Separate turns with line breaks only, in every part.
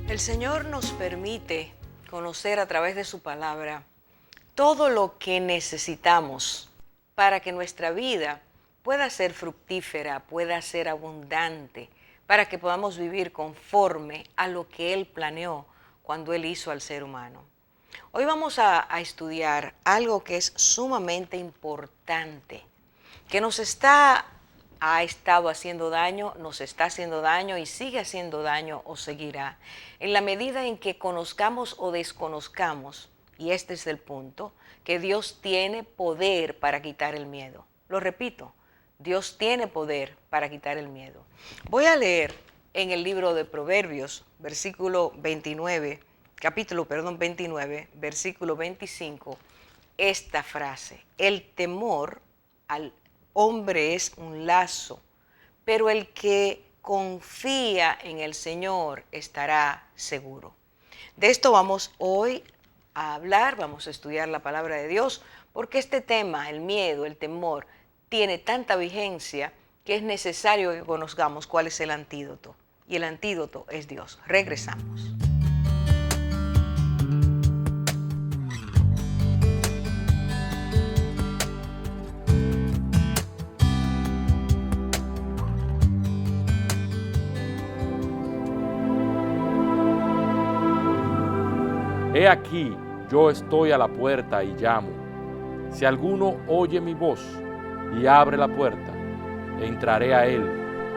El Señor nos permite conocer a través de su palabra todo lo que necesitamos para que nuestra vida pueda ser fructífera, pueda ser abundante, para que podamos vivir conforme a lo que Él planeó cuando Él hizo al ser humano. Hoy vamos a estudiar algo que es sumamente importante, que ha estado haciendo daño, nos está haciendo daño y sigue haciendo daño o seguirá. En la medida en que conozcamos o desconozcamos, y este es el punto, que Dios tiene poder para quitar el miedo. Lo repito, Dios tiene poder para quitar el miedo. Voy a leer en el libro de Proverbios, capítulo 29, versículo 25, esta frase: el temor al hombre es un lazo, pero el que confía en el Señor estará seguro. De esto vamos hoy a hablar, vamos a estudiar la palabra de Dios, porque este tema, el miedo, el temor, tiene tanta vigencia que es necesario que conozcamos cuál es el antídoto. Y el antídoto es Dios. Regresamos.
He aquí, yo estoy a la puerta y llamo. Si alguno oye mi voz y abre la puerta, entraré a él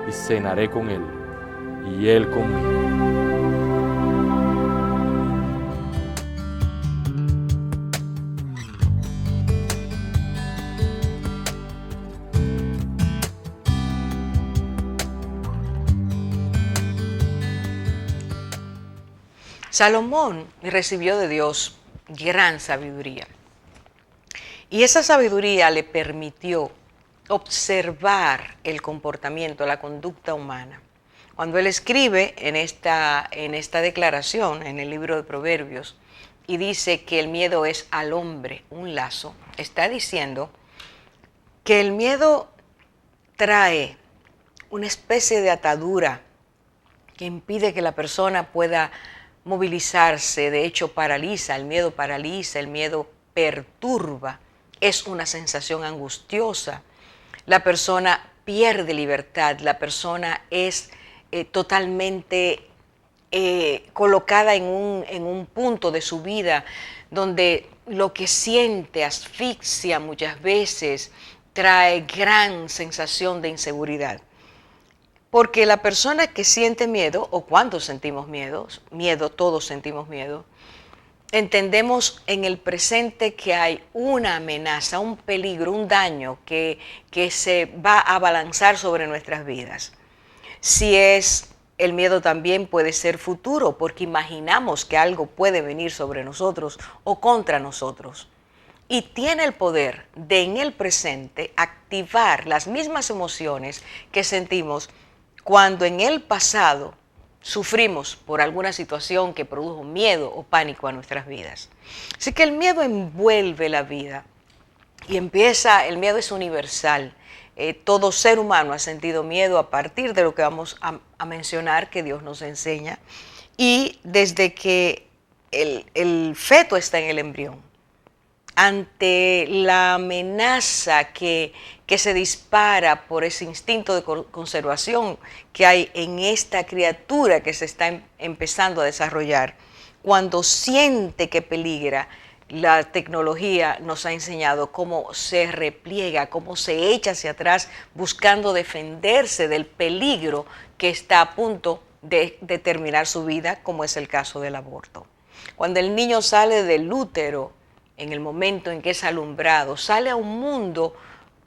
y cenaré con él, y él conmigo.
Salomón recibió de Dios gran sabiduría. Y esa sabiduría le permitió observar el comportamiento, la conducta humana. Cuando él escribe en esta declaración, en el libro de Proverbios, y dice que el miedo es al hombre un lazo, está diciendo que el miedo trae una especie de atadura que impide que la persona pueda movilizarse. De hecho, paraliza, el miedo perturba, es una sensación angustiosa. La persona pierde libertad, la persona es totalmente colocada en un punto de su vida donde lo que siente asfixia muchas veces, trae gran sensación de inseguridad. Porque la persona que siente miedo, o cuando sentimos miedo, todos sentimos miedo, entendemos en el presente que hay una amenaza, un peligro, un daño que se va a abalanzar sobre nuestras vidas. Si es el miedo, también puede ser futuro, porque imaginamos que algo puede venir sobre nosotros o contra nosotros. Y tiene el poder de en el presente activar las mismas emociones que sentimos cuando en el pasado sufrimos por alguna situación que produjo miedo o pánico a nuestras vidas. Así que el miedo envuelve la vida y el miedo es universal. Todo ser humano ha sentido miedo a partir de lo que vamos a mencionar, que Dios nos enseña, y desde que el feto está en el embrión, ante la amenaza que se dispara por ese instinto de conservación que hay en esta criatura que se está empezando a desarrollar. Cuando siente que peligra, la tecnología nos ha enseñado cómo se repliega, cómo se echa hacia atrás buscando defenderse del peligro que está a punto de terminar su vida, como es el caso del aborto. Cuando el niño sale del útero, en el momento en que es alumbrado, sale a un mundo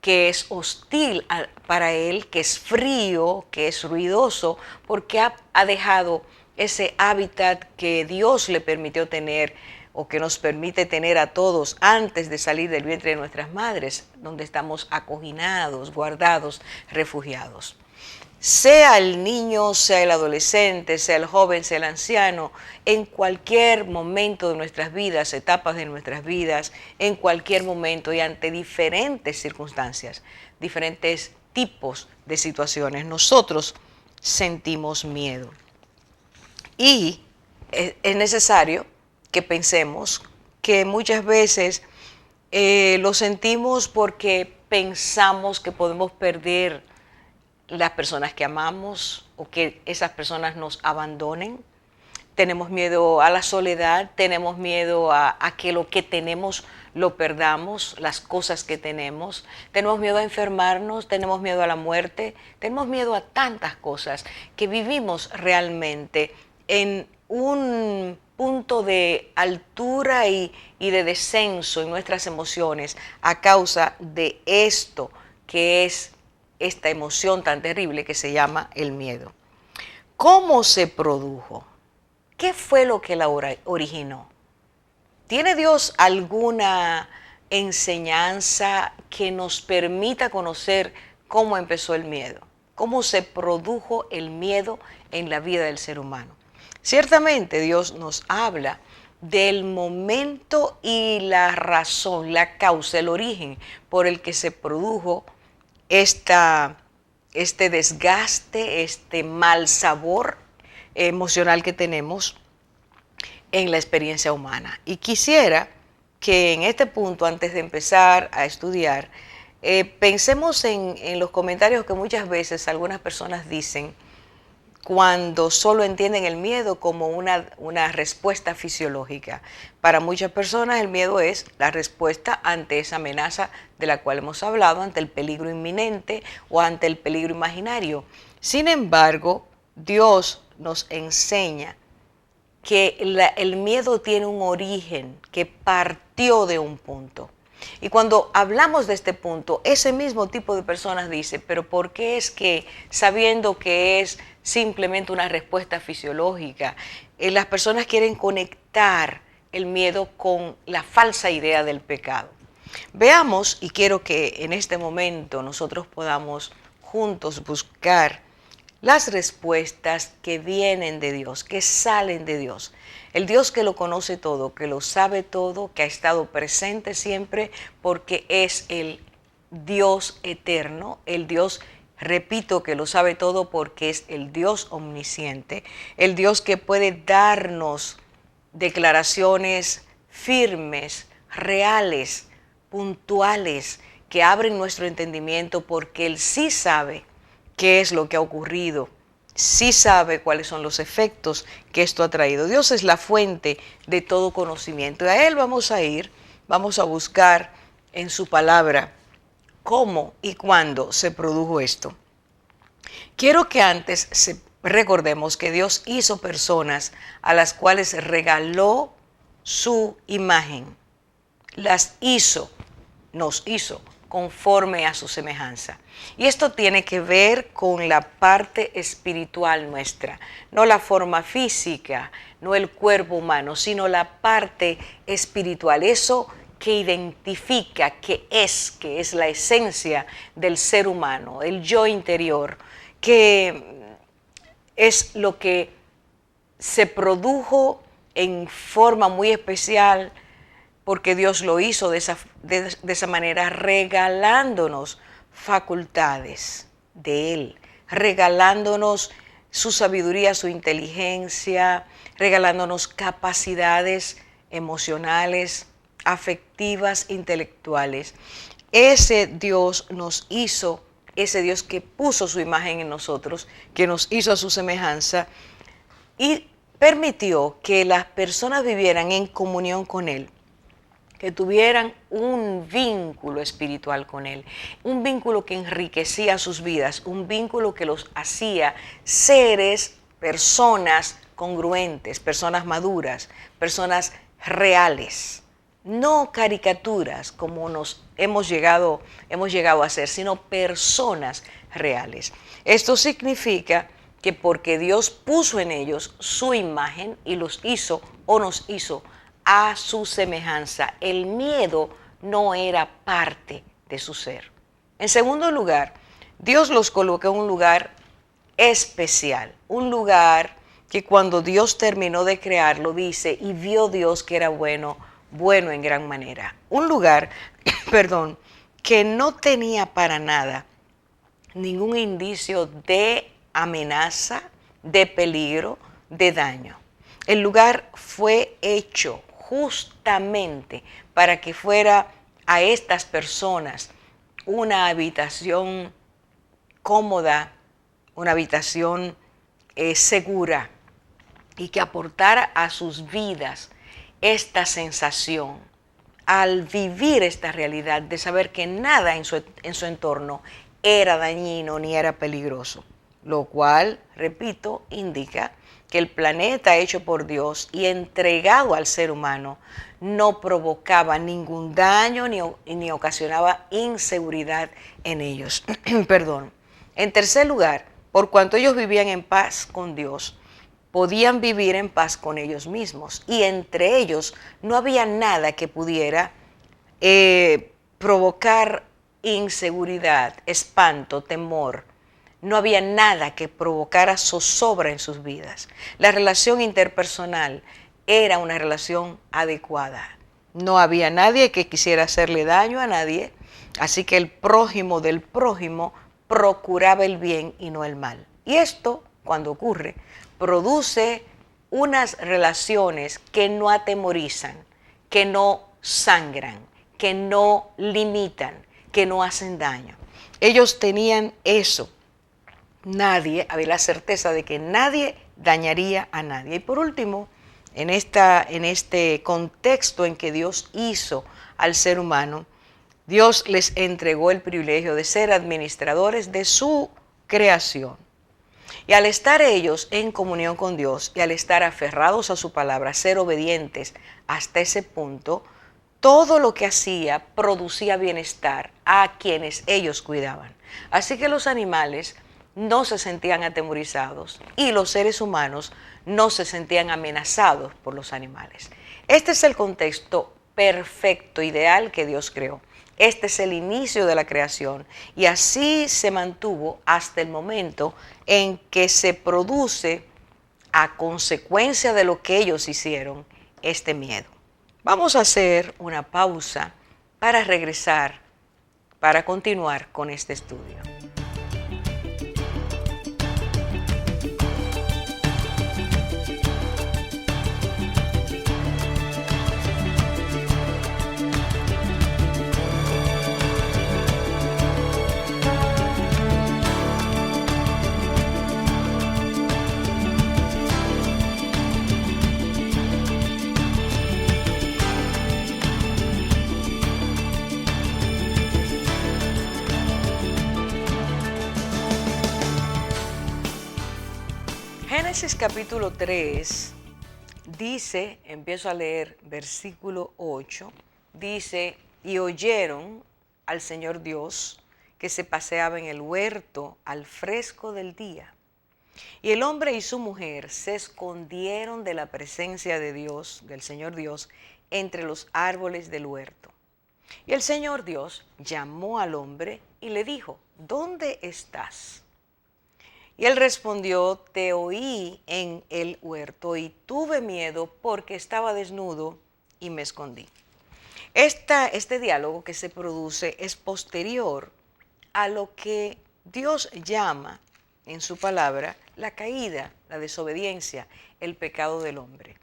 que es hostil para él, que es frío, que es ruidoso, porque ha dejado ese hábitat que Dios le permitió tener, o que nos permite tener a todos antes de salir del vientre de nuestras madres, donde estamos acoginados, guardados, refugiados. Sea el niño, sea el adolescente, sea el joven, sea el anciano, en cualquier momento de nuestras vidas, etapas de nuestras vidas, en cualquier momento y ante diferentes circunstancias, diferentes tipos de situaciones, nosotros sentimos miedo. Y es necesario que pensemos que muchas veces lo sentimos porque pensamos que podemos perder las personas que amamos o que esas personas nos abandonen. Tenemos miedo a la soledad, tenemos miedo a que lo que tenemos lo perdamos, las cosas que tenemos miedo a enfermarnos, tenemos miedo a la muerte, tenemos miedo a tantas cosas que vivimos realmente en un punto de altura y de descenso en nuestras emociones a causa de esto que es esta emoción tan terrible que se llama el miedo. ¿Cómo se produjo? ¿Qué fue lo que la originó? ¿Tiene Dios alguna enseñanza que nos permita conocer cómo empezó el miedo? ¿Cómo se produjo el miedo en la vida del ser humano? Ciertamente Dios nos habla del momento y la razón, la causa, el origen por el que se produjo este desgaste, este mal sabor emocional que tenemos en la experiencia humana. Y quisiera que en este punto, antes de empezar a estudiar, pensemos en los comentarios que muchas veces algunas personas dicen cuando solo entienden el miedo como una respuesta fisiológica. Para muchas personas el miedo es la respuesta ante esa amenaza de la cual hemos hablado, ante el peligro inminente o ante el peligro imaginario. Sin embargo, Dios nos enseña que el miedo tiene un origen que partió de un punto. Y cuando hablamos de este punto, ese mismo tipo de personas dice, pero ¿por qué es que, sabiendo que es simplemente una respuesta fisiológica, las personas quieren conectar el miedo con la falsa idea del pecado? Veamos, y quiero que en este momento nosotros podamos juntos buscar las respuestas que vienen de Dios, que salen de Dios. El Dios que lo conoce todo, que lo sabe todo, que ha estado presente siempre, porque es el Dios eterno, el Dios, repito, que lo sabe todo porque es el Dios omnisciente, el Dios que puede darnos declaraciones firmes, reales, puntuales, que abren nuestro entendimiento porque Él sí sabe qué es lo que ha ocurrido, sí sabe cuáles son los efectos que esto ha traído. Dios es la fuente de todo conocimiento y a Él vamos a ir, vamos a buscar en su palabra cómo y cuándo se produjo esto. Quiero que antes recordemos que Dios hizo personas a las cuales regaló su imagen, las hizo, nos hizo conforme a su semejanza. Y esto tiene que ver con la parte espiritual nuestra, no la forma física, no el cuerpo humano, sino la parte espiritual, eso que identifica que es la esencia del ser humano, el yo interior, que es lo que se produjo en forma muy especial porque Dios lo hizo de esa manera, regalándonos facultades de Él, regalándonos su sabiduría, su inteligencia, regalándonos capacidades emocionales, afectivas, intelectuales. Ese Dios nos hizo, ese Dios que puso su imagen en nosotros, que nos hizo a su semejanza y permitió que las personas vivieran en comunión con Él, que tuvieran un vínculo espiritual con Él, un vínculo que enriquecía sus vidas, un vínculo que los hacía seres, personas congruentes, personas maduras, personas reales, no caricaturas como hemos llegado a ser, sino personas reales. Esto significa que porque Dios puso en ellos su imagen y los hizo o nos hizo a su semejanza, el miedo no era parte de su ser. En segundo lugar, Dios los colocó en un lugar especial, un lugar que cuando Dios terminó de crearlo, dice, y vio Dios que era bueno en gran manera. Un lugar, que no tenía para nada ningún indicio de amenaza, de peligro, de daño. El lugar fue hecho justamente para que fuera a estas personas una habitación cómoda, una habitación segura, y que aportara a sus vidas esta sensación al vivir esta realidad de saber que nada en su entorno era dañino ni era peligroso, lo cual, repito, indica que el planeta hecho por Dios y entregado al ser humano no provocaba ningún daño ni ocasionaba inseguridad en ellos. Perdón. En tercer lugar, por cuanto ellos vivían en paz con Dios, podían vivir en paz con ellos mismos, y entre ellos no había nada que pudiera provocar inseguridad, espanto, temor. No había nada que provocara zozobra en sus vidas. La relación interpersonal era una relación adecuada. No había nadie que quisiera hacerle daño a nadie, así que el prójimo del prójimo procuraba el bien y no el mal. Y esto, cuando ocurre, produce unas relaciones que no atemorizan, que no sangran, que no limitan, que no hacen daño. Ellos tenían eso. Nadie, había la certeza de que nadie dañaría a nadie. Y por último, en este contexto en que Dios hizo al ser humano, Dios les entregó el privilegio de ser administradores de su creación. Y al estar ellos en comunión con Dios y al estar aferrados a su palabra, ser obedientes hasta ese punto, todo lo que hacía producía bienestar a quienes ellos cuidaban. Así que los animales no se sentían atemorizados y los seres humanos no se sentían amenazados por los animales. Este es el contexto perfecto, ideal que Dios creó. Este es el inicio de la creación y así se mantuvo hasta el momento en que se produce, a consecuencia de lo que ellos hicieron, este miedo. Vamos a hacer una pausa para regresar, para continuar con este estudio. Génesis capítulo 3 dice, empiezo a leer versículo 8, dice, y oyeron al Señor Dios que se paseaba en el huerto al fresco del día. Y el hombre y su mujer se escondieron de la presencia de Dios, del Señor Dios, entre los árboles del huerto. Y el Señor Dios llamó al hombre y le dijo, ¿dónde estás? Y él respondió, te oí en el huerto y tuve miedo porque estaba desnudo y me escondí. Este diálogo que se produce es posterior a lo que Dios llama en su palabra la caída, la desobediencia, el pecado del hombre.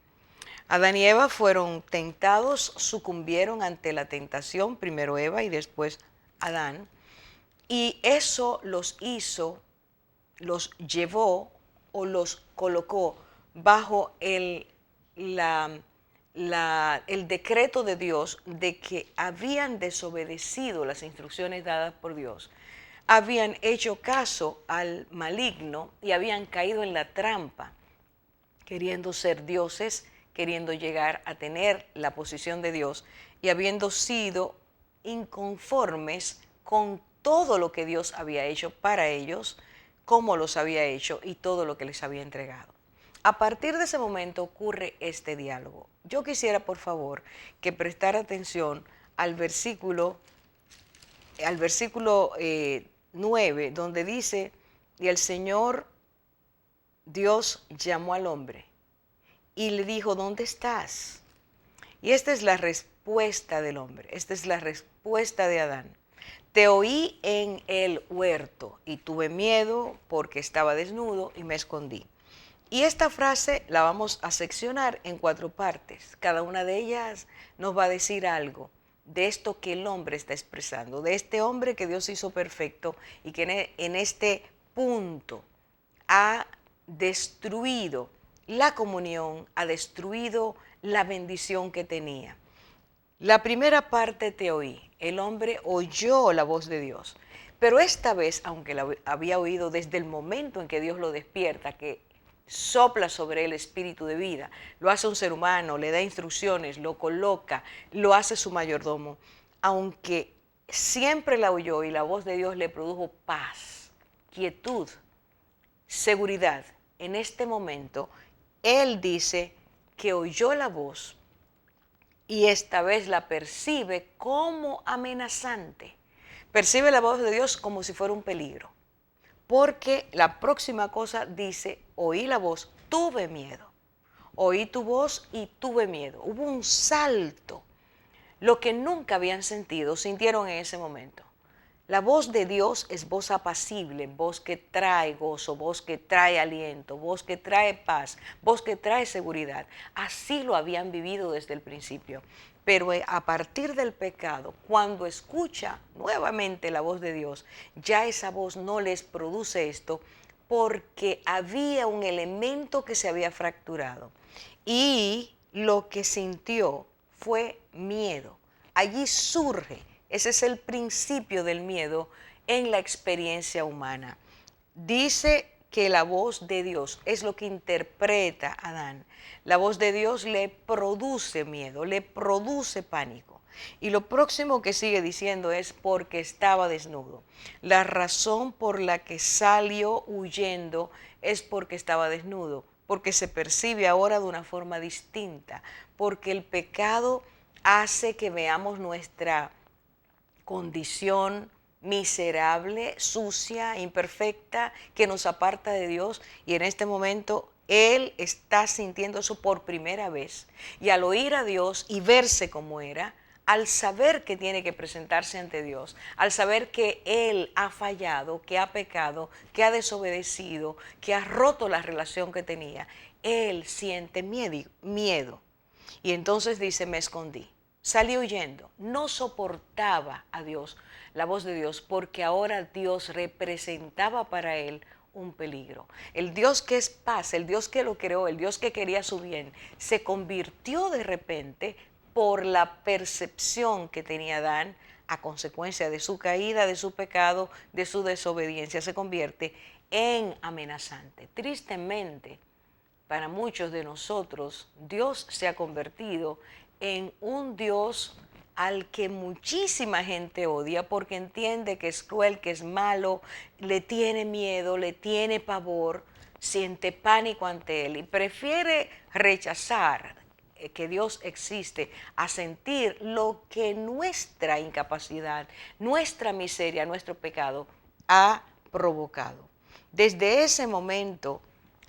Adán y Eva fueron tentados, sucumbieron ante la tentación, primero Eva y después Adán, y eso los llevó o los colocó bajo el decreto de Dios de que habían desobedecido las instrucciones dadas por Dios, habían hecho caso al maligno y habían caído en la trampa, queriendo ser dioses, queriendo llegar a tener la posición de Dios y habiendo sido inconformes con todo lo que Dios había hecho para ellos, cómo los había hecho y todo lo que les había entregado. A partir de ese momento ocurre este diálogo. Yo quisiera, por favor, que prestara atención al versículo 9, donde dice, y el Señor Dios llamó al hombre y le dijo, ¿dónde estás? Y esta es la respuesta del hombre, esta es la respuesta de Adán. Te oí en el huerto y tuve miedo porque estaba desnudo y me escondí. Y esta frase la vamos a seccionar en 4 partes. Cada una de ellas nos va a decir algo de esto que el hombre está expresando, de este hombre que Dios hizo perfecto y que en este punto ha destruido la comunión, ha destruido la bendición que tenía. La primera parte te oí, el hombre oyó la voz de Dios, pero esta vez, aunque la había oído desde el momento en que Dios lo despierta, que sopla sobre él espíritu de vida, lo hace un ser humano, le da instrucciones, lo coloca, lo hace su mayordomo, aunque siempre la oyó y la voz de Dios le produjo paz, quietud, seguridad. En este momento, él dice que oyó la voz y esta vez la percibe como amenazante. Percibe la voz de Dios como si fuera un peligro. Porque la próxima cosa dice, oí la voz, tuve miedo. Oí tu voz y tuve miedo. Hubo un salto. Lo que nunca habían sentido, sintieron en ese momento. La voz de Dios es voz apacible, voz que trae gozo, voz que trae aliento, voz que trae paz, voz que trae seguridad. Así lo habían vivido desde el principio. Pero a partir del pecado, cuando escucha nuevamente la voz de Dios, ya esa voz no les produce esto porque había un elemento que se había fracturado. Y lo que sintió fue miedo. Allí surge. Ese es el principio del miedo en la experiencia humana. Dice que la voz de Dios es lo que interpreta a Adán. La voz de Dios le produce miedo, le produce pánico. Y lo próximo que sigue diciendo es porque estaba desnudo. La razón por la que salió huyendo es porque estaba desnudo, porque se percibe ahora de una forma distinta, porque el pecado hace que veamos nuestra condición miserable, sucia, imperfecta, que nos aparta de Dios, y en este momento él está sintiendo eso por primera vez. Y al oír a Dios y verse como era, al saber que tiene que presentarse ante Dios, al saber que él ha fallado, que ha pecado, que ha desobedecido, que ha roto la relación que tenía, él siente miedo. Y entonces dice, me escondí. Salí huyendo, no soportaba a Dios, la voz de Dios, porque ahora Dios representaba para él un peligro. El Dios que es paz, el Dios que lo creó, el Dios que quería su bien, se convirtió de repente por la percepción que tenía Adán a consecuencia de su caída, de su pecado, de su desobediencia, se convierte en amenazante. Tristemente, para muchos de nosotros, Dios se ha convertido en un Dios al que muchísima gente odia porque entiende que es cruel, que es malo, le tiene miedo, le tiene pavor, siente pánico ante él y prefiere rechazar que Dios existe a sentir lo que nuestra incapacidad, nuestra miseria, nuestro pecado ha provocado. Desde ese momento,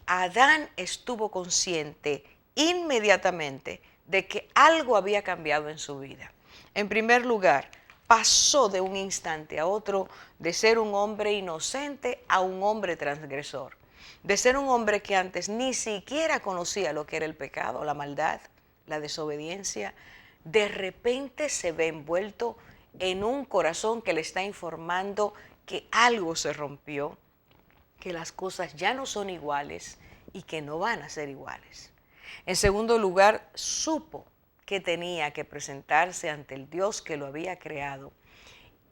Adán estuvo consciente inmediatamente de que algo había cambiado en su vida. En primer lugar, pasó de un instante a otro de ser un hombre inocente a un hombre transgresor, de ser un hombre que antes ni siquiera conocía lo que era el pecado, la maldad, la desobediencia. De repente se ve envuelto en un corazón que le está informando que algo se rompió, que las cosas ya no son iguales y que no van a ser iguales. En segundo lugar, supo que tenía que presentarse ante el Dios que lo había creado,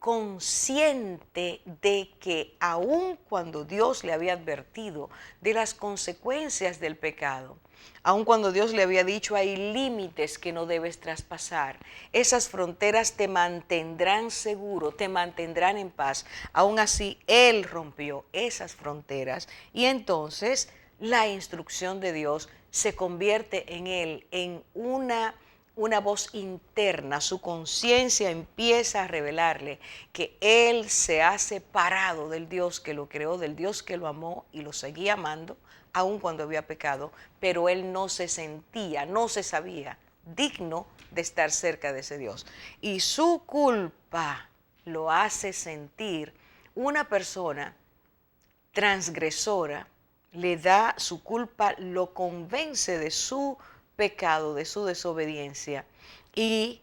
consciente de que aun cuando Dios le había advertido de las consecuencias del pecado, aun cuando Dios le había dicho hay límites que no debes traspasar, esas fronteras te mantendrán seguro, te mantendrán en paz, aún así Él rompió esas fronteras y entonces la instrucción de Dios se convierte en él en una voz interna. Su conciencia empieza a revelarle que él se ha separado del Dios que lo creó, del Dios que lo amó y lo seguía amando, aun cuando había pecado, pero él no se sentía, no se sabía digno de estar cerca de ese Dios. Y su culpa lo hace sentir una persona transgresora, le da su culpa, lo convence de su pecado, de su desobediencia, y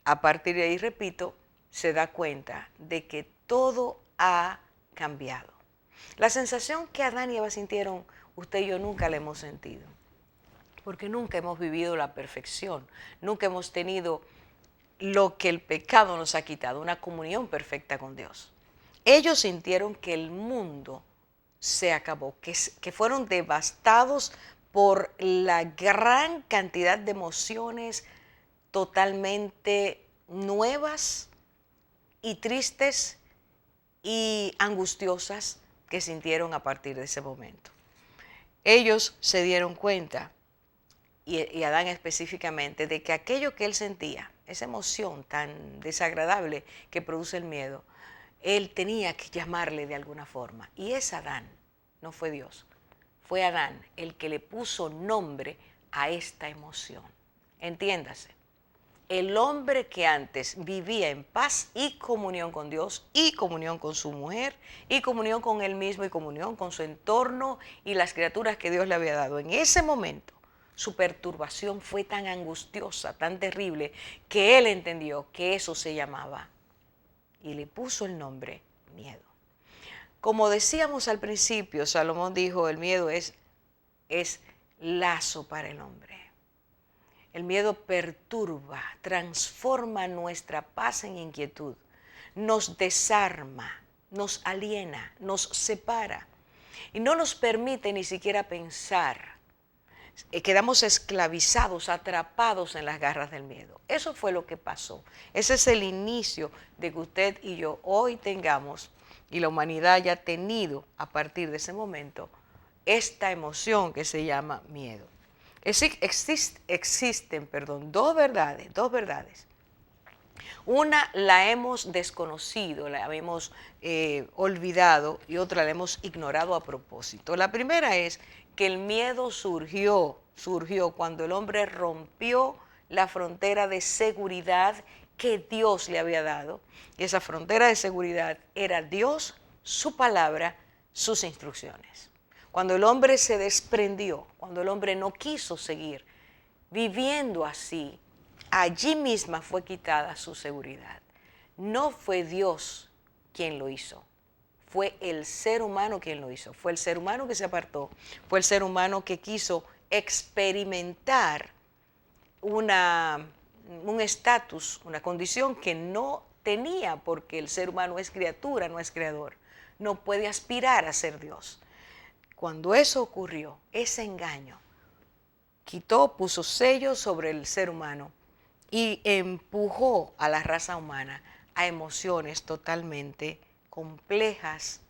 a partir de ahí, repito, se da cuenta de que todo ha cambiado. La sensación que Adán y Eva sintieron, usted y yo nunca la hemos sentido, porque nunca hemos vivido la perfección, nunca hemos tenido lo que el pecado nos ha quitado, una comunión perfecta con Dios. Ellos sintieron que el mundo se acabó, que fueron devastados por la gran cantidad de emociones totalmente nuevas y tristes y angustiosas que sintieron a partir de ese momento. Ellos se dieron cuenta, y Adán específicamente, de que aquello que él sentía, esa emoción tan desagradable que produce el miedo, él tenía que llamarle de alguna forma. Y es Adán, no fue Dios. Fue Adán el que le puso nombre a esta emoción. Entiéndase, el hombre que antes vivía en paz y comunión con Dios, y comunión con su mujer, y comunión con él mismo, y comunión con su entorno y las criaturas que Dios le había dado, en ese momento su perturbación fue tan angustiosa, tan terrible, que él entendió que eso se llamaba, y le puso el nombre miedo. Como decíamos al principio, Salomón dijo, el miedo es lazo para el hombre. El miedo perturba, transforma nuestra paz en inquietud, nos desarma, nos aliena, nos separa y no nos permite ni siquiera pensar. Quedamos esclavizados, atrapados en las garras del miedo. Eso fue lo que pasó. Ese es el inicio de que usted y yo hoy tengamos, y la humanidad haya tenido a partir de ese momento, esta emoción que se llama miedo. Existen dos verdades. Una la hemos desconocido, la hemos olvidado, y otra la hemos ignorado a propósito. La primera es que el miedo surgió cuando el hombre rompió la frontera de seguridad que Dios le había dado. Y esa frontera de seguridad era Dios, su palabra, sus instrucciones. Cuando el hombre se desprendió, cuando el hombre no quiso seguir viviendo así, allí misma fue quitada su seguridad. No fue Dios quien lo hizo, fue el ser humano quien lo hizo. Fue el ser humano que se apartó, fue el ser humano que quiso experimentar un estatus, una condición que no tenía, porque el ser humano es criatura, no es creador. No puede aspirar a ser Dios. Cuando eso ocurrió, ese engaño puso sellos sobre el ser humano y empujó a la raza humana a emociones totalmente complejas,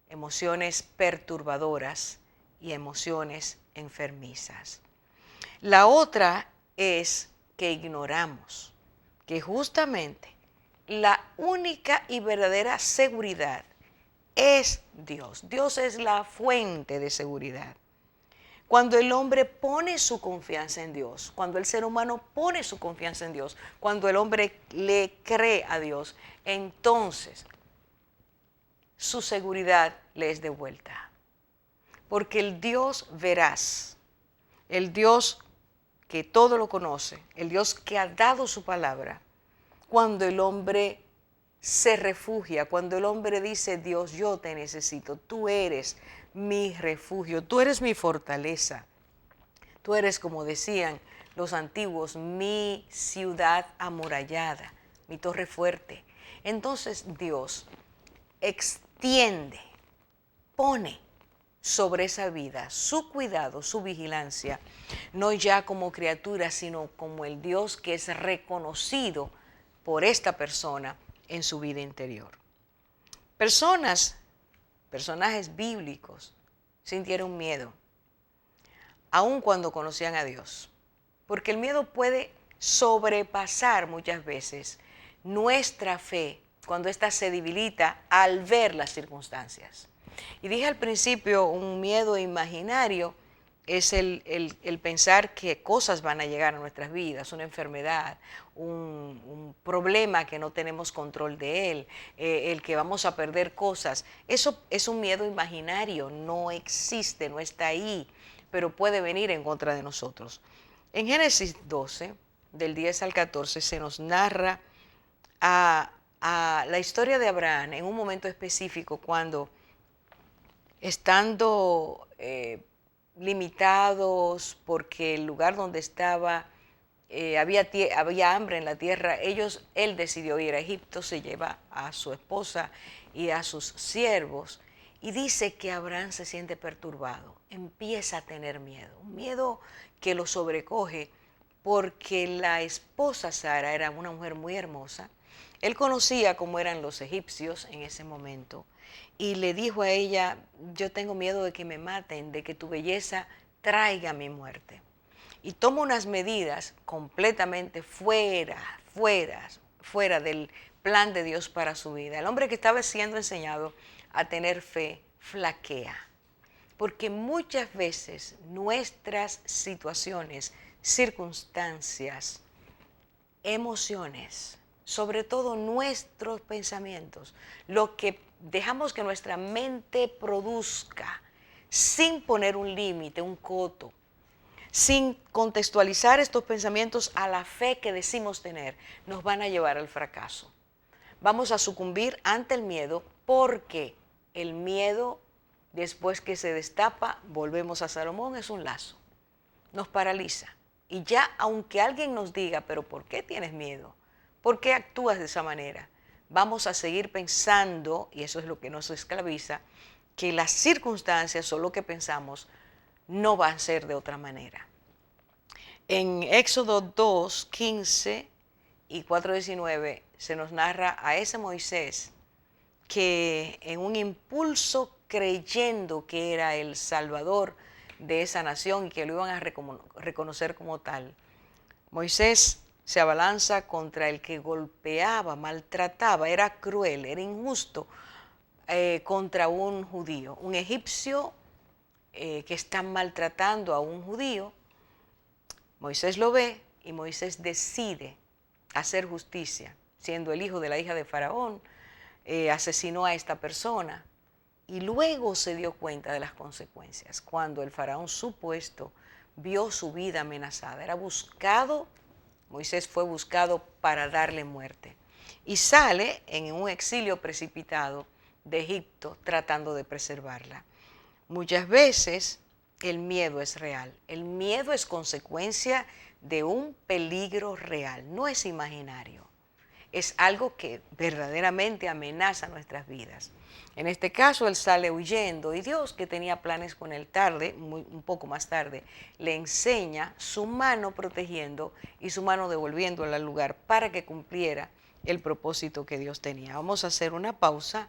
emociones perturbadoras y emociones enfermizas. La otra es que ignoramos que justamente la única y verdadera seguridad es Dios. Dios es la fuente de seguridad. Cuando el hombre pone su confianza en Dios, cuando el ser humano pone su confianza en Dios, cuando el hombre le cree a Dios, entonces su seguridad le es devuelta. Porque el Dios veraz, el Dios que todo lo conoce, el Dios que ha dado su palabra, cuando el hombre se refugia, cuando el hombre dice, Dios, yo te necesito, tú eres mi refugio, tú eres mi fortaleza, tú eres, como decían los antiguos, mi ciudad amurallada, mi torre fuerte. Entonces Dios extiende, pone sobre esa vida su cuidado, su vigilancia, no ya como criatura, sino como el Dios que es reconocido por esta persona en su vida interior. Personajes bíblicos sintieron miedo, aun cuando conocían a Dios, porque el miedo puede sobrepasar muchas veces nuestra fe cuando ésta se debilita al ver las circunstancias. Y dije al principio un miedo imaginario es el pensar que cosas van a llegar a nuestras vidas, una enfermedad, un problema que no tenemos control de él, el que vamos a perder cosas. Eso es un miedo imaginario, no existe, no está ahí, pero puede venir en contra de nosotros. En Génesis 12, del 10 al 14, se nos narra a la historia de Abraham en un momento específico cuando, estando limitados porque el lugar donde estaba había hambre en la tierra, él decidió ir a Egipto, se lleva a su esposa y a sus siervos y dice que Abraham se siente perturbado, empieza a tener miedo, un miedo que lo sobrecoge porque la esposa Sara era una mujer muy hermosa. Él conocía cómo eran los egipcios en ese momento y le dijo a ella: yo tengo miedo de que me maten, de que tu belleza traiga mi muerte. Y toma unas medidas completamente fuera del plan de Dios para su vida. El hombre que estaba siendo enseñado a tener fe flaquea, porque muchas veces nuestras situaciones, circunstancias, emociones, sobre todo nuestros pensamientos, lo que dejamos que nuestra mente produzca sin poner un límite, un coto, sin contextualizar estos pensamientos a la fe que decimos tener, nos van a llevar al fracaso. Vamos a sucumbir ante el miedo porque el miedo, después que se destapa, volvemos a Salomón, es un lazo, nos paraliza. Y ya aunque alguien nos diga: pero ¿por qué tienes miedo? ¿Por qué actúas de esa manera? Vamos a seguir pensando, y eso es lo que nos esclaviza, que las circunstancias o lo que pensamos no van a ser de otra manera. En Éxodo 2, 15 y 4, 19 se nos narra a ese Moisés que en un impulso, creyendo que era el Salvador de esa nación y que lo iban a reconocer como tal, Moisés se abalanza contra el que golpeaba, maltrataba, era cruel, era injusto contra un judío, un egipcio que está maltratando a un judío. Moisés lo ve y Moisés decide hacer justicia, siendo el hijo de la hija de Faraón, asesinó a esta persona y luego se dio cuenta de las consecuencias. Cuando el faraón supuesto vio su vida amenazada, era buscado, Moisés fue buscado para darle muerte y sale en un exilio precipitado de Egipto tratando de preservarla. Muchas veces el miedo es real, el miedo es consecuencia de un peligro real, no es imaginario. Es algo que verdaderamente amenaza nuestras vidas. En este caso, él sale huyendo y Dios, que tenía planes con él un poco más tarde, le enseña su mano protegiendo y su mano devolviéndola al lugar para que cumpliera el propósito que Dios tenía. Vamos a hacer una pausa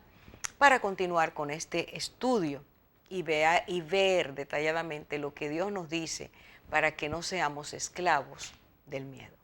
para continuar con este estudio y ver detalladamente lo que Dios nos dice para que no seamos esclavos del miedo.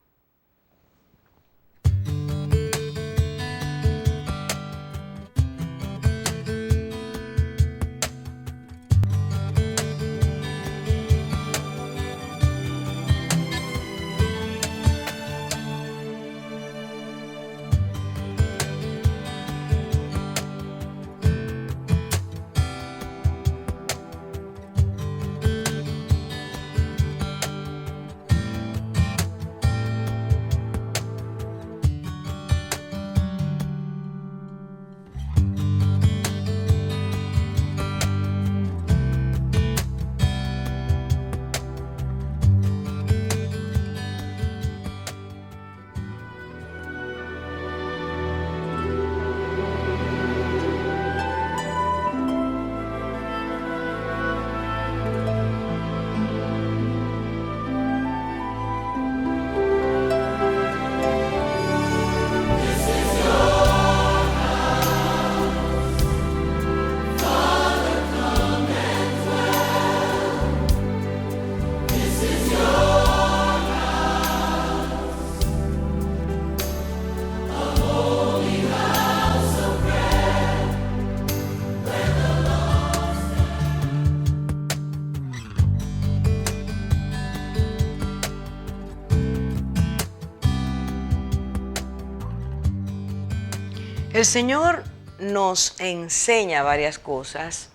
El Señor nos enseña varias cosas.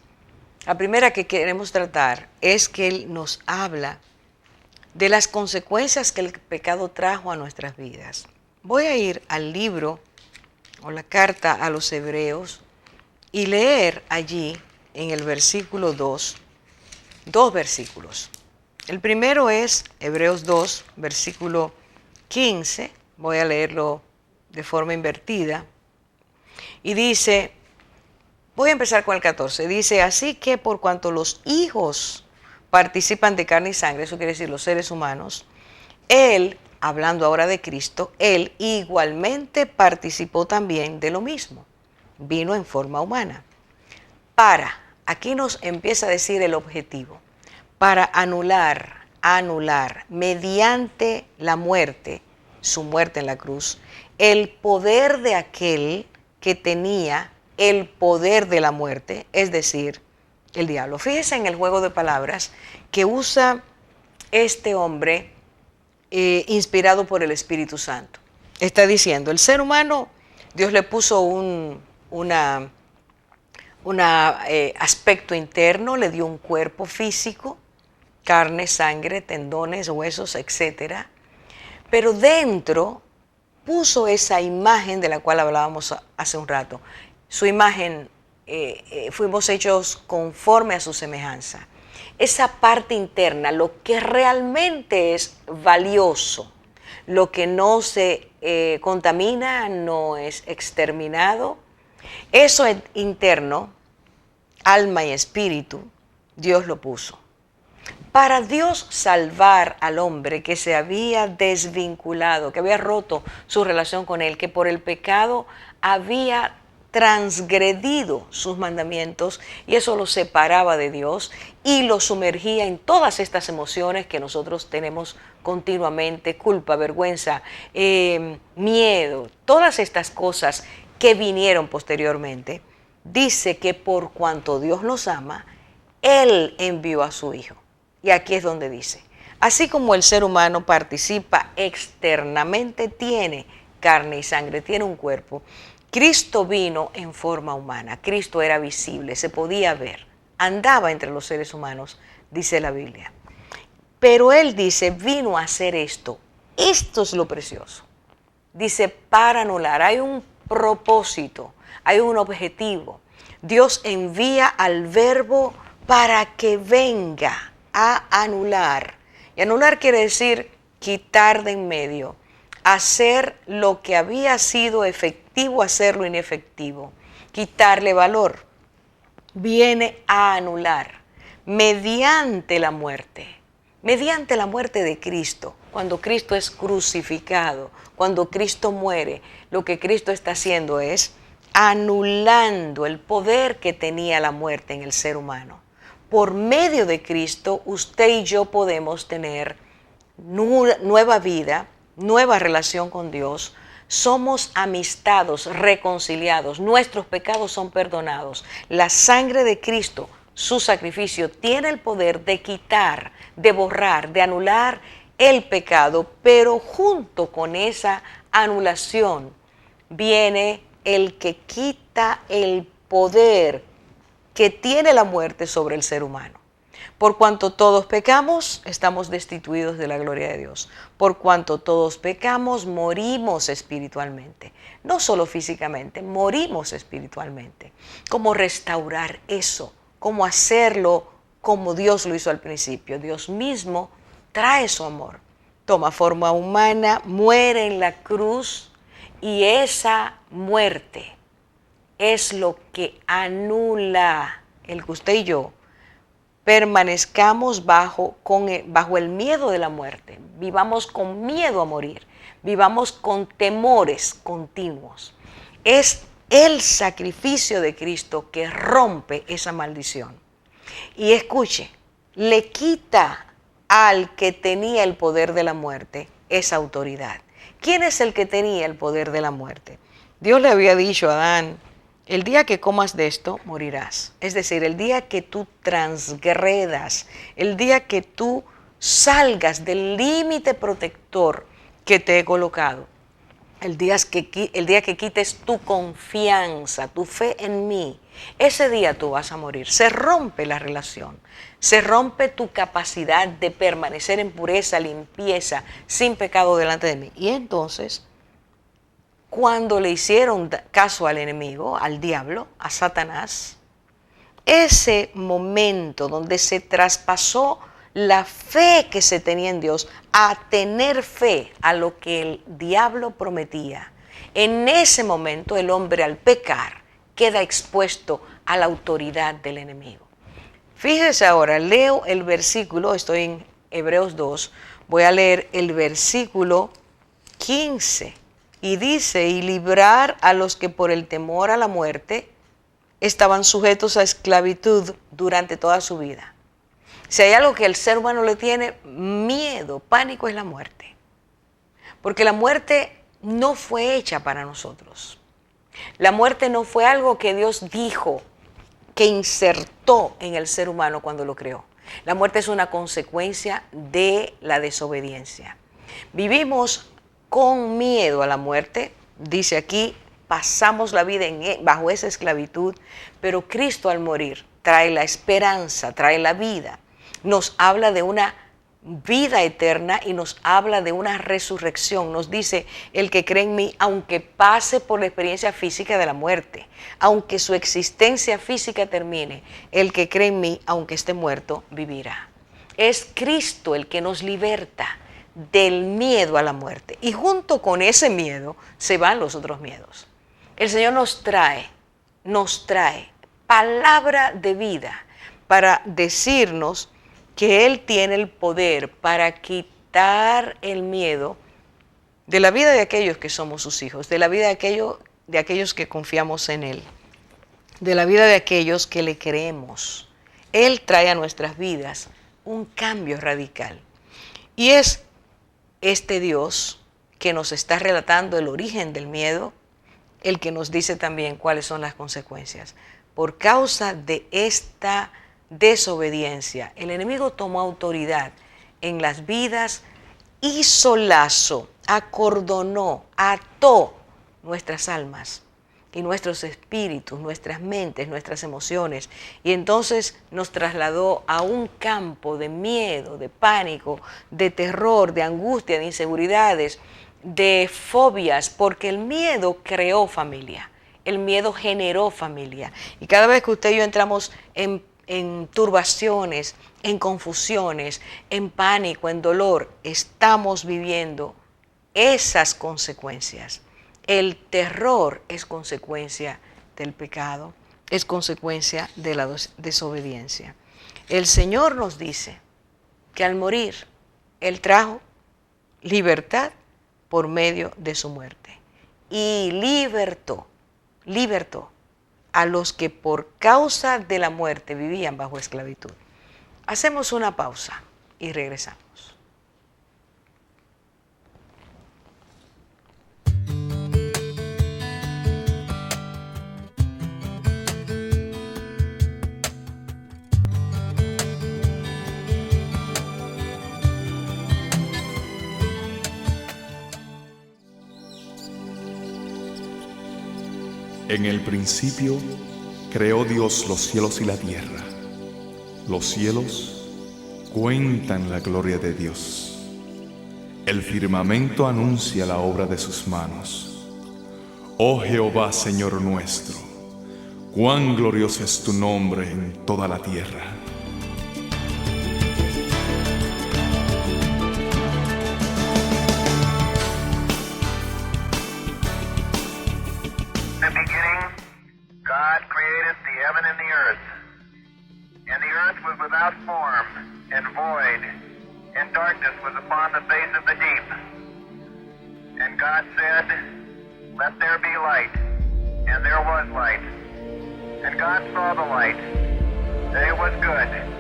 La primera que queremos tratar es que Él nos habla de las consecuencias que el pecado trajo a nuestras vidas. Voy a ir al libro o la carta a los Hebreos y leer allí en el versículo 2, dos versículos. El primero es Hebreos 2, versículo 15. Voy a leerlo de forma invertida. Y dice, voy a empezar con el 14. Dice, así que por cuanto los hijos participan de carne y sangre, eso quiere decir los seres humanos, Él, hablando ahora de Cristo, Él igualmente participó también de lo mismo. Vino en forma humana. Aquí nos empieza a decir el objetivo, para anular, mediante la muerte, su muerte en la cruz, el poder de aquel que tenía el poder de la muerte, es decir, el diablo. Fíjese en el juego de palabras que usa este hombre inspirado por el Espíritu Santo. Está diciendo, el ser humano, Dios le puso un aspecto interno, le dio un cuerpo físico, carne, sangre, tendones, huesos, etc. Pero dentro puso esa imagen de la cual hablábamos hace un rato. Su imagen, fuimos hechos conforme a su semejanza. Esa parte interna, lo que realmente es valioso, lo que no se contamina, no es exterminado, eso interno, alma y espíritu, Dios lo puso. Para Dios salvar al hombre que se había desvinculado, que había roto su relación con Él, que por el pecado había transgredido sus mandamientos y eso lo separaba de Dios y lo sumergía en todas estas emociones que nosotros tenemos continuamente, culpa, vergüenza, miedo, todas estas cosas que vinieron posteriormente. Dice que por cuanto Dios nos ama, Él envió a su Hijo. Y aquí es donde dice, así como el ser humano participa externamente, tiene carne y sangre, tiene un cuerpo, Cristo vino en forma humana, Cristo era visible, se podía ver, andaba entre los seres humanos, dice la Biblia. Pero Él dice, vino a hacer esto es lo precioso. Dice, para anular, hay un propósito, hay un objetivo. Dios envía al Verbo para que venga a anular. Y anular quiere decir quitar de en medio, hacer lo que había sido efectivo, hacerlo inefectivo, quitarle valor. Viene a anular mediante la muerte de Cristo. Cuando Cristo es crucificado, cuando Cristo muere, lo que Cristo está haciendo es anulando el poder que tenía la muerte en el ser humano. Por medio de Cristo, usted y yo podemos tener nueva vida, nueva relación con Dios. Somos amistados, reconciliados, nuestros pecados son perdonados. La sangre de Cristo, su sacrificio, tiene el poder de quitar, de borrar, de anular el pecado, pero junto con esa anulación viene el que quita el poder que tiene la muerte sobre el ser humano. Por cuanto todos pecamos, estamos destituidos de la gloria de Dios. Por cuanto todos pecamos, morimos espiritualmente. No solo físicamente, morimos espiritualmente. ¿Cómo restaurar eso? ¿Cómo hacerlo como Dios lo hizo al principio? Dios mismo trae su amor, toma forma humana, muere en la cruz y esa muerte es lo que anula el que usted y yo permanezcamos bajo el miedo de la muerte, vivamos con miedo a morir, vivamos con temores continuos. Es el sacrificio de Cristo que rompe esa maldición. Y escuche, le quita al que tenía el poder de la muerte esa autoridad. ¿Quién es el que tenía el poder de la muerte? Dios le había dicho a Adán, el día que comas de esto, morirás. Es decir, el día que tú transgredas, el día que tú salgas del límite protector que te he colocado, el día que quites tu confianza, tu fe en mí, ese día tú vas a morir. Se rompe la relación, se rompe tu capacidad de permanecer en pureza, limpieza, sin pecado delante de mí. Y entonces, cuando le hicieron caso al enemigo, al diablo, a Satanás, ese momento donde se traspasó la fe que se tenía en Dios a tener fe a lo que el diablo prometía, en ese momento el hombre al pecar queda expuesto a la autoridad del enemigo. Fíjese ahora, leo el versículo, estoy en Hebreos 2, voy a leer el versículo 15 y dice, y librar a los que por el temor a la muerte estaban sujetos a esclavitud durante toda su vida. Si hay algo que el ser humano le tiene miedo, pánico, es la muerte. Porque la muerte no fue hecha para nosotros. La muerte no fue algo que Dios dijo, que insertó en el ser humano cuando lo creó. La muerte es una consecuencia de la desobediencia. Vivimos con miedo a la muerte, dice aquí, pasamos la vida bajo esa esclavitud, pero Cristo al morir trae la esperanza, trae la vida. Nos habla de una vida eterna y nos habla de una resurrección. Nos dice, el que cree en mí, aunque pase por la experiencia física de la muerte, aunque su existencia física termine, el que cree en mí, aunque esté muerto, vivirá. Es Cristo el que nos liberta del miedo a la muerte. Y junto con ese miedo se van los otros miedos. El Señor nos trae palabra de vida para decirnos que Él tiene el poder para quitar el miedo de la vida de aquellos que somos sus hijos, de la vida de aquellos que confiamos en Él, de la vida de aquellos que le creemos. Él trae a nuestras vidas un cambio radical. Y es este Dios que nos está relatando el origen del miedo, el que nos dice también cuáles son las consecuencias. Por causa de esta desobediencia, el enemigo tomó autoridad en las vidas, hizo lazo, acordonó, ató nuestras almas y nuestros espíritus, nuestras mentes, nuestras emociones, y entonces nos trasladó a un campo de miedo, de pánico, de terror, de angustia, de inseguridades, de fobias, porque el miedo creó familia, el miedo generó familia. Y cada vez que usted y yo entramos en turbaciones, en confusiones, en pánico, en dolor, estamos viviendo esas consecuencias. El terror es consecuencia del pecado, es consecuencia de la desobediencia. El Señor nos dice que al morir, Él trajo libertad por medio de su muerte y libertó a los que por causa de la muerte vivían bajo esclavitud. Hacemos una pausa y regresamos.
En el principio creó Dios los cielos y la tierra. Los cielos cuentan la gloria de Dios. El firmamento anuncia la obra de sus manos. Oh Jehová, Señor nuestro, cuán glorioso es tu nombre en toda la tierra.
God created the heaven and the earth was without form and void, and darkness was upon the face of the deep. And God said, let there be light, and there was light. And God saw the light, that it was good.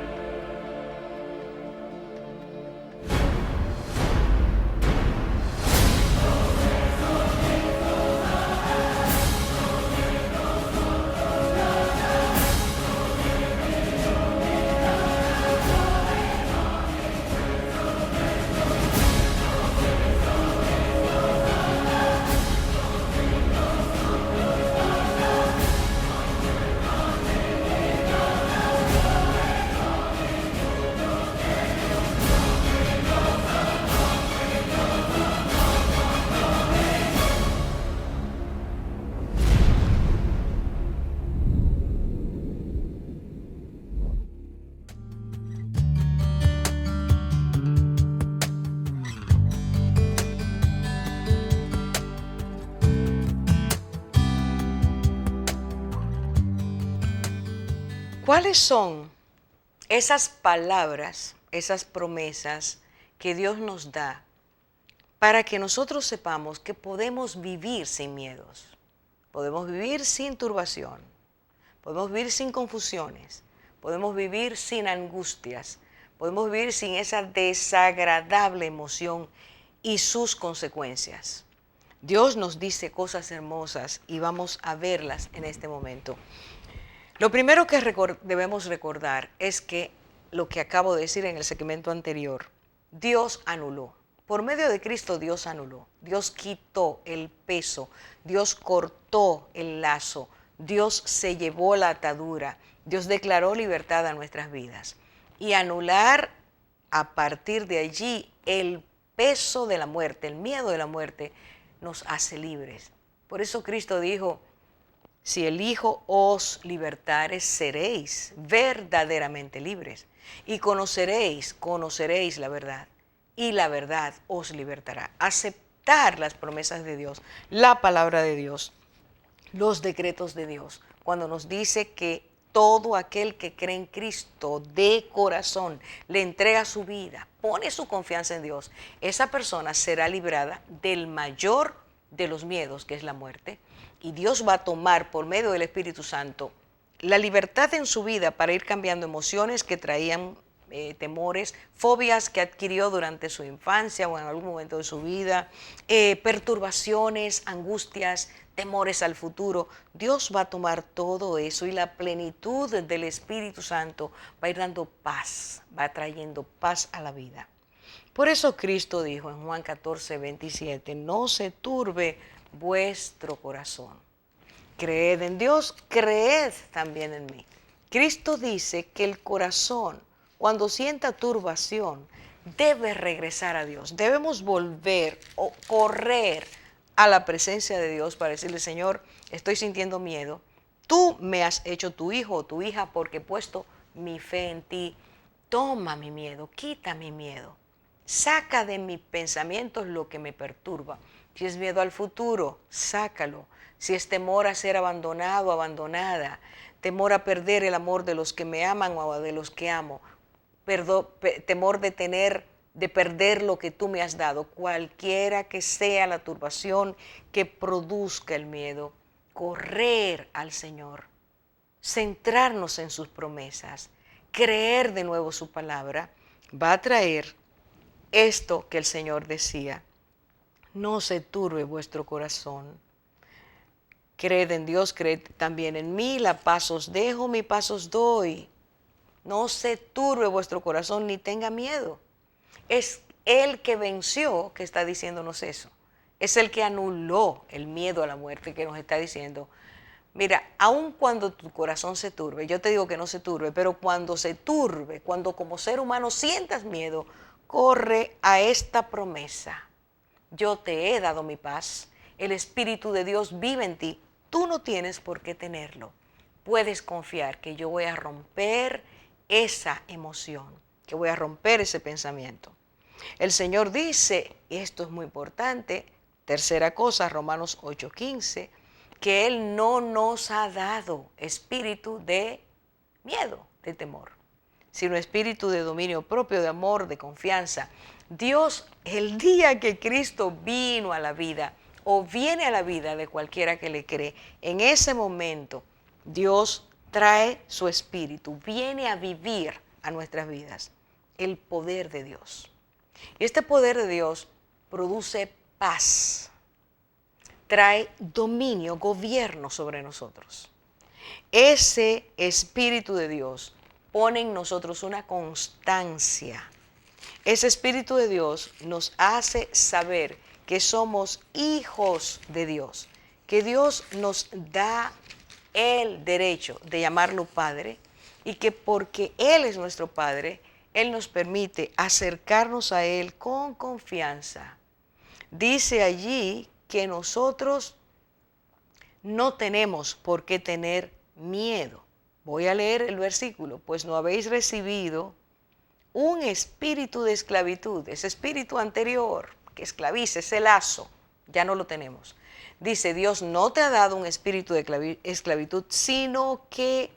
¿Cuáles son esas palabras, esas promesas que Dios nos da para que nosotros sepamos que podemos vivir sin miedos? Podemos vivir sin turbación, podemos vivir sin confusiones, podemos vivir sin angustias, podemos vivir sin esa desagradable emoción y sus consecuencias. Dios nos dice cosas hermosas y vamos a verlas en este momento. Lo primero que debemos recordar es que lo que acabo de decir en el segmento anterior, Dios anuló. Por medio de Cristo Dios anuló. Dios quitó el peso, Dios cortó el lazo, Dios se llevó la atadura, Dios declaró libertad a nuestras vidas. Y anular a partir de allí el peso de la muerte, el miedo de la muerte, nos hace libres. Por eso Cristo dijo, si el Hijo os libertare, seréis verdaderamente libres. Y conoceréis la verdad. Y la verdad os libertará. Aceptar las promesas de Dios, la palabra de Dios, los decretos de Dios. Cuando nos dice que todo aquel que cree en Cristo de corazón, le entrega su vida, pone su confianza en Dios, esa persona será librada del mayor de los miedos, que es la muerte. Y Dios va a tomar por medio del Espíritu Santo la libertad en su vida para ir cambiando emociones que traían temores, fobias que adquirió durante su infancia o en algún momento de su vida, perturbaciones, angustias, temores al futuro. Dios va a tomar todo eso y la plenitud del Espíritu Santo va a ir dando paz, va trayendo paz a la vida. Por eso Cristo dijo en Juan 14:27, no se turbe vuestro corazón. Creed en Dios, creed también en mí. Cristo dice que el corazón, cuando sienta turbación, debe regresar a Dios. Debemos volver o correr a la presencia de Dios para decirle, Señor, estoy sintiendo miedo. Tú me has hecho tu hijo o tu hija porque he puesto mi fe en ti. Toma mi miedo, quita mi miedo. Saca de mis pensamientos lo que me perturba. Si es miedo al futuro, sácalo. Si es temor a ser abandonado, abandonada, temor a perder el amor de los que me aman o de los que amo, temor de perder lo que tú me has dado, cualquiera que sea la turbación que produzca el miedo, correr al Señor, centrarnos en sus promesas, creer de nuevo su palabra, va a traer esto que el Señor decía, no se turbe vuestro corazón. Creed en Dios, creed también en mí, la paz os dejo, mi paz os doy. No se turbe vuestro corazón ni tenga miedo. Es el que venció que está diciéndonos eso. Es el que anuló el miedo a la muerte que nos está diciendo, mira, aun cuando tu corazón se turbe, yo te digo que no se turbe, pero cuando se turbe, cuando como ser humano sientas miedo, corre a esta promesa. Yo te he dado mi paz, el Espíritu de Dios vive en ti, tú no tienes por qué tenerlo. Puedes confiar que yo voy a romper esa emoción, que voy a romper ese pensamiento. El Señor dice, y esto es muy importante, tercera cosa, Romanos 8:15, que Él no nos ha dado espíritu de miedo, de temor, sino espíritu de dominio propio, de amor, de confianza. Dios, el día que Cristo vino a la vida o viene a la vida de cualquiera que le cree, en ese momento Dios trae su espíritu, viene a vivir a nuestras vidas, el poder de Dios. Y este poder de Dios produce paz, trae dominio, gobierno sobre nosotros. Ese Espíritu de Dios pone en nosotros una constancia. Ese Espíritu de Dios nos hace saber que somos hijos de Dios, que Dios nos da el derecho de llamarlo Padre y que porque Él es nuestro Padre, Él nos permite acercarnos a Él con confianza. Dice allí que nosotros no tenemos por qué tener miedo. Voy a leer el versículo, pues no habéis recibido un espíritu de esclavitud, ese espíritu anterior que esclaviza, ese lazo, ya no lo tenemos. Dice, Dios no te ha dado un espíritu de esclavitud, sino que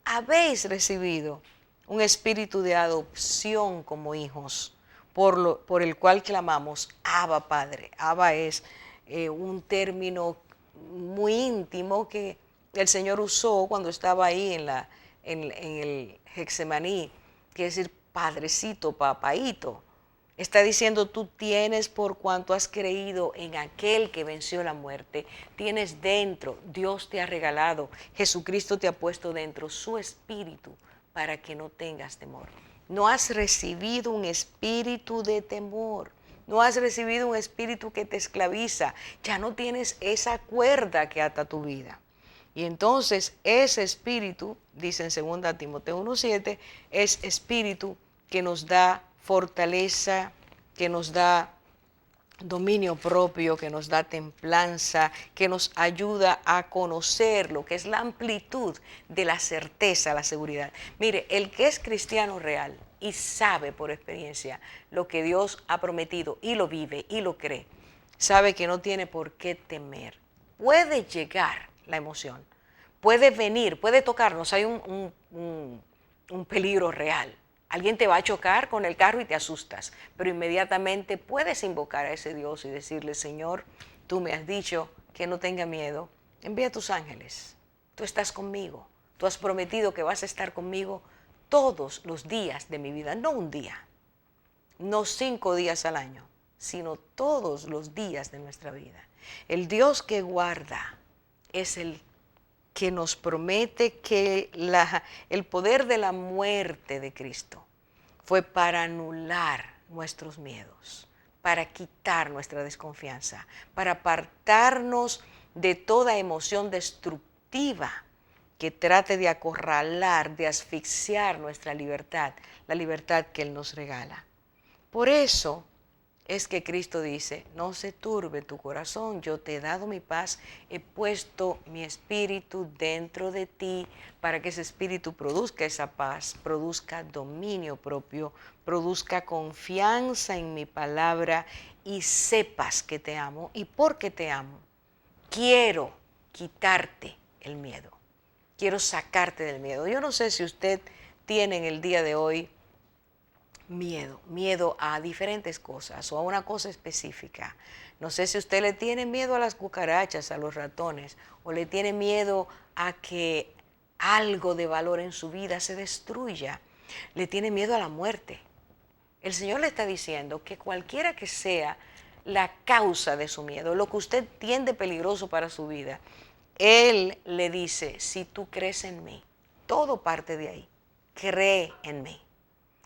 habéis recibido un espíritu de adopción como hijos, por el cual clamamos, Abba Padre. Abba es un término muy íntimo que el Señor usó cuando estaba ahí en el Getsemaní, quiere decir padrecito, papaíto. Está diciendo, tú tienes por cuanto has creído en aquel que venció la muerte, tienes dentro, Dios te ha regalado, Jesucristo te ha puesto dentro su espíritu para que no tengas temor. No has recibido un espíritu de temor, no has recibido un espíritu que te esclaviza, ya no tienes esa cuerda que ata tu vida. Y entonces ese espíritu, dice en 2 Timoteo 1:7, es espíritu que nos da fortaleza, que nos da dominio propio, que nos da templanza, que nos ayuda a conocer lo que es la amplitud de la certeza, la seguridad. Mire, el que es cristiano real y sabe por experiencia lo que Dios ha prometido y lo vive y lo cree, sabe que no tiene por qué temer. Puede llegar la emoción, puede venir, puede tocarnos, hay un peligro real. Alguien te va a chocar con el carro y te asustas, pero inmediatamente puedes invocar a ese Dios y decirle, Señor, tú me has dicho que no tenga miedo, envía tus ángeles, tú estás conmigo, tú has prometido que vas a estar conmigo todos los días de mi vida, no un día, no 5 días al año, sino todos los días de nuestra vida. El Dios que guarda es el que nos promete que el poder de la muerte de Cristo fue para anular nuestros miedos, para quitar nuestra desconfianza, para apartarnos de toda emoción destructiva que trate de acorralar, de asfixiar nuestra libertad, la libertad que Él nos regala. Por eso es que Cristo dice, no se turbe tu corazón, yo te he dado mi paz, he puesto mi espíritu dentro de ti para que ese espíritu produzca esa paz, produzca dominio propio, produzca confianza en mi palabra y sepas que te amo. Y porque te amo, quiero quitarte el miedo, quiero sacarte del miedo. Yo no sé si usted tiene en el día de hoy miedo a diferentes cosas o a una cosa específica. No sé si usted le tiene miedo a las cucarachas, a los ratones, o le tiene miedo a que algo de valor en su vida se destruya. Le tiene miedo a la muerte. El Señor le está diciendo que cualquiera que sea la causa de su miedo, lo que usted entiende peligroso para su vida, Él le dice, si tú crees en mí, todo parte de ahí, cree en mí.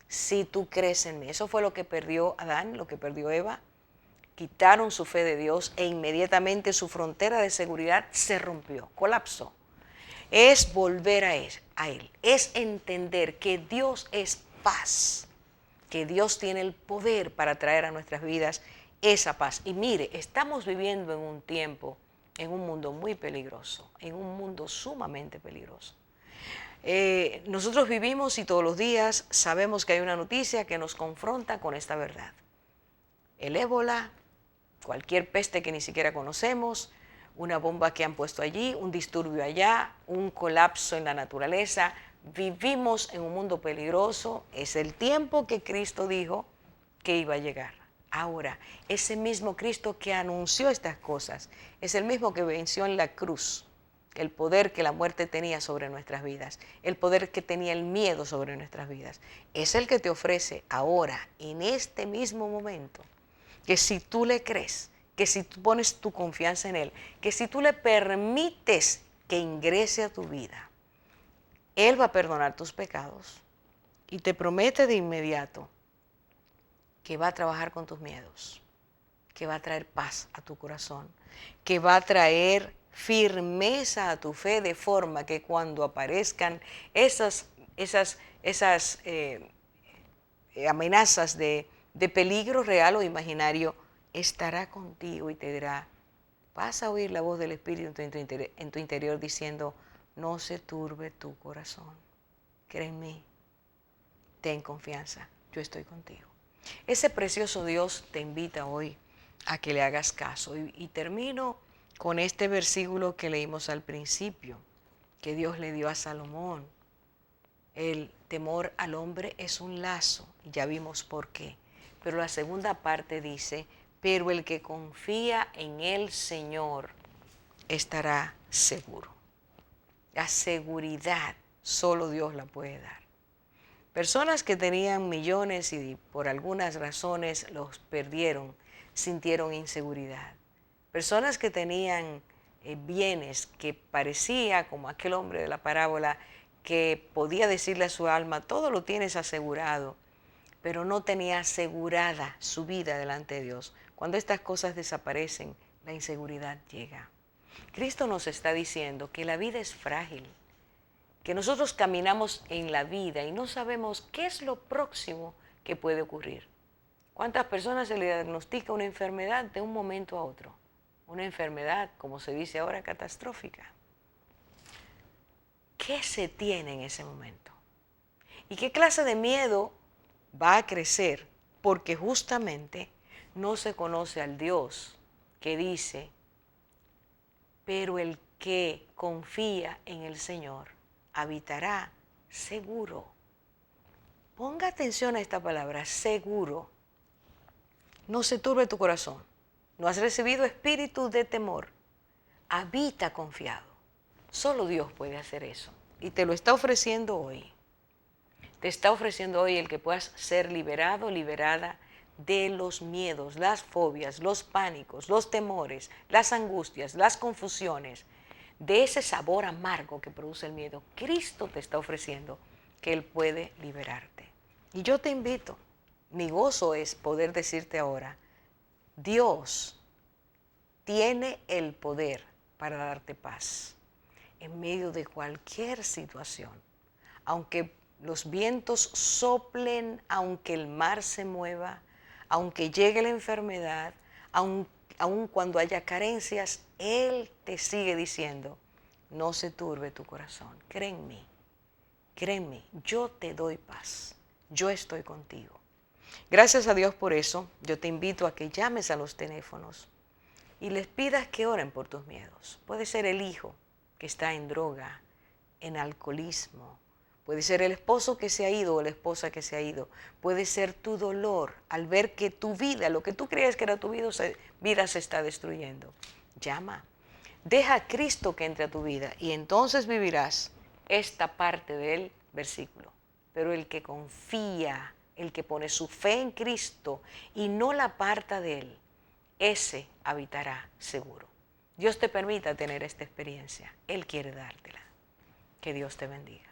Si tú crees en mí. Eso fue lo que perdió Adán, lo que perdió Eva. Quitaron su fe de Dios e inmediatamente su frontera de seguridad se rompió, colapsó. Es volver a él, es entender que Dios es paz, que Dios tiene el poder para traer a nuestras vidas esa paz. Y mire, estamos viviendo en un tiempo, en un mundo muy peligroso, en un mundo sumamente peligroso. Nosotros vivimos y todos los días sabemos que hay una noticia que nos confronta con esta verdad. El ébola, cualquier peste que ni siquiera conocemos, una bomba que han puesto allí, un disturbio allá, un colapso en la naturaleza. Vivimos en un mundo peligroso. Es el tiempo que Cristo dijo que iba a llegar. Ahora, ese mismo Cristo que anunció estas cosas es el mismo que venció en la cruz el poder que la muerte tenía sobre nuestras vidas, el poder que tenía el miedo sobre nuestras vidas. Es el que te ofrece ahora, en este mismo momento, que si tú le crees, que si tú pones tu confianza en Él, que si tú le permites que ingrese a tu vida, Él va a perdonar tus pecados y te promete de inmediato que va a trabajar con tus miedos, que va a traer paz a tu corazón, que va a traer firmeza a tu fe, de forma que cuando aparezcan esas amenazas de peligro real o imaginario, estará contigo y te dirá, vas a oír la voz del Espíritu en tu interior diciendo, no se turbe tu corazón, cree en mí, ten confianza, yo estoy contigo. Ese precioso Dios te invita hoy a que le hagas caso. Y termino con este versículo que leímos al principio, que Dios le dio a Salomón. El temor al hombre es un lazo, y ya vimos por qué. Pero la segunda parte dice, pero el que confía en el Señor estará seguro. La seguridad solo Dios la puede dar. Personas que tenían millones y por algunas razones los perdieron, sintieron inseguridad. Personas que tenían bienes que parecía como aquel hombre de la parábola que podía decirle a su alma, todo lo tienes asegurado, pero no tenía asegurada su vida delante de Dios. Cuando estas cosas desaparecen, la inseguridad llega. Cristo nos está diciendo que la vida es frágil, que nosotros caminamos en la vida y no sabemos qué es lo próximo que puede ocurrir. ¿Cuántas personas se le diagnostica una enfermedad de un momento a otro? Una enfermedad, como se dice ahora, catastrófica. ¿Qué se tiene en ese momento? ¿Y qué clase de miedo va a crecer? Porque justamente no se conoce al Dios que dice, pero el que confía en el Señor habitará seguro. Ponga atención a esta palabra, seguro. No se turbe tu corazón. No has recibido espíritu de temor. Habita confiado. Solo Dios puede hacer eso. Y te lo está ofreciendo hoy. Te está ofreciendo hoy el que puedas ser liberado, liberada de los miedos, las fobias, los pánicos, los temores, las angustias, las confusiones, de ese sabor amargo que produce el miedo. Cristo te está ofreciendo que Él puede liberarte. Y yo te invito, mi gozo es poder decirte ahora, Dios tiene el poder para darte paz en medio de cualquier situación. Aunque los vientos soplen, aunque el mar se mueva, aunque llegue la enfermedad, aun cuando haya carencias, Él te sigue diciendo, no se turbe tu corazón, créeme, yo te doy paz, yo estoy contigo. Gracias a Dios por eso, yo te invito a que llames a los teléfonos y les pidas que oren por tus miedos. Puede ser el hijo que está en droga, en alcoholismo, puede ser el esposo que se ha ido o la esposa que se ha ido, puede ser tu dolor al ver que tu vida, lo que tú crees que era tu vida se está destruyendo. Llama, deja a Cristo que entre a tu vida y entonces vivirás esta parte del versículo. Pero el que confía, el que pone su fe en Cristo y no la aparta de Él, ese habitará seguro. Dios te permita tener esta experiencia. Él quiere dártela. Que Dios te bendiga.